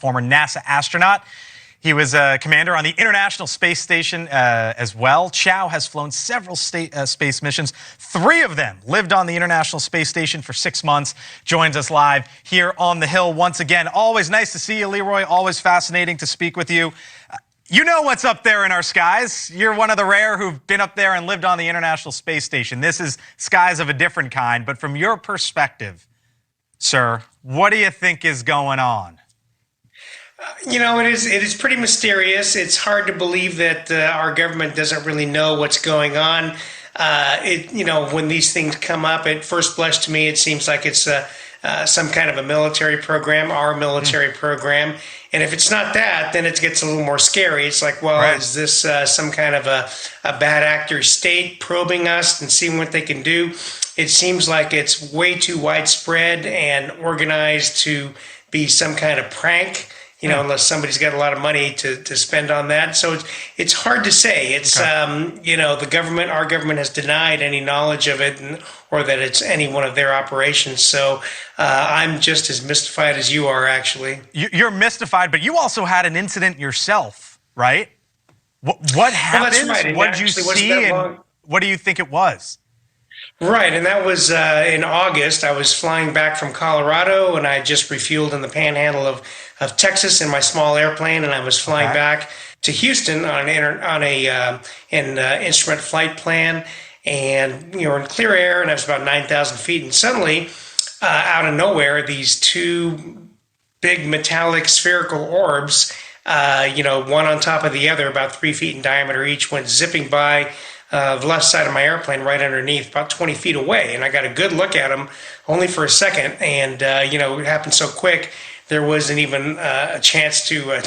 former NASA astronaut. He was a commander on the International Space Station as well. Chiao has flown several space missions. 3 of them lived on the International Space Station for 6 months. Joins us live here on the Hill once again. Always nice to see you, Leroy. Always fascinating to speak with you. You know what's up there in our skies. You're one of the rare who've been up there and lived on the International Space Station. This is skies of a different kind. But from your perspective, sir, what do you think is going on? You know, it is pretty mysterious. It's hard to believe that our government doesn't really know what's going on. When these things come up, at first blush to me, it seems like it's some kind of a military program, our military program. And if it's not that, then it gets a little more scary. It's like, well, right. Is this some kind of a bad actor state probing us and seeing what they can do? It seems like it's way too widespread and organized to be some kind of prank. Unless somebody's got a lot of money to spend on that. So it's hard to say. It's, okay. Our government has denied any knowledge of it or that it's any one of their operations. So I'm just as mystified as you are, actually. You're mystified, but you also had an incident yourself, right? What happened? Well, that's right. What did you see and what do you think it was? Right, and that was in August. I was flying back from Colorado, and I just refueled in the panhandle of Texas in my small airplane, and I was flying back to Houston on an instrument flight plan, and we were in clear air, and I was about 9,000 feet, and suddenly, out of nowhere, these 2 big metallic spherical orbs, one on top of the other, about 3 feet in diameter each, went zipping by the left side of my airplane, right underneath, about 20 feet away. And I got a good look at them only for a second. And, it happened so quick, there wasn't even a chance to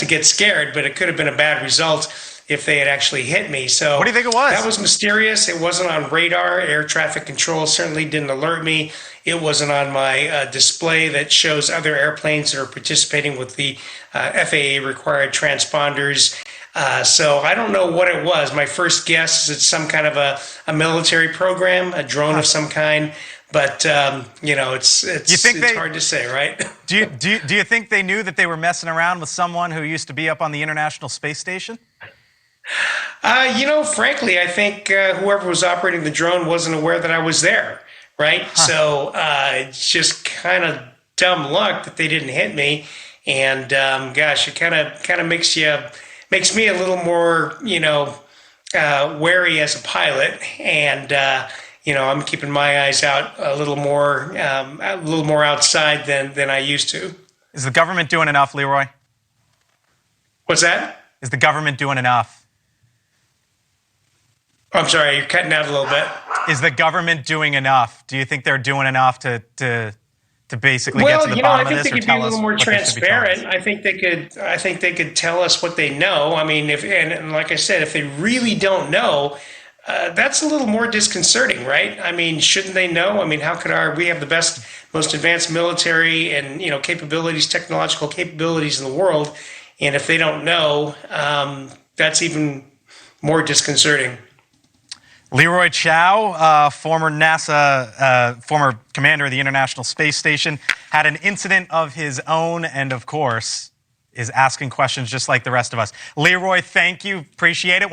get scared, but it could have been a bad result if they had actually hit me. So what do you think it was? That was mysterious. It wasn't on radar. Air traffic control certainly didn't alert me. It wasn't on my display that shows other airplanes that are participating with the FAA required transponders. So I don't know what it was. My first guess is it's some kind of a military program, a drone of some kind. But it's hard to say, right? Do you think they knew that they were messing around with someone who used to be up on the International Space Station? Frankly, I think whoever was operating the drone wasn't aware that I was there, right? So it's just kind of dumb luck that they didn't hit me. And it kind of makes me a little more, wary as a pilot, and I'm keeping my eyes out a little more outside than I used to. Is the government doing enough, Leroy? What's that? Is the government doing enough? I'm sorry, you're cutting out a little bit. Is the government doing enough? Do you think they're doing enough to basically get to the bottom of this, or tell us? I think they could be a little more transparent. I think they could tell us what they know. I mean, and like I said, if they really don't know, that's a little more disconcerting, right? I mean, shouldn't they know? I mean, how could we have the best, most advanced military and capabilities, technological capabilities in the world, and if they don't know, that's even more disconcerting. Leroy Chiao, former commander of the International Space Station, had an incident of his own and, of course, is asking questions just like the rest of us. Leroy, thank you. Appreciate it.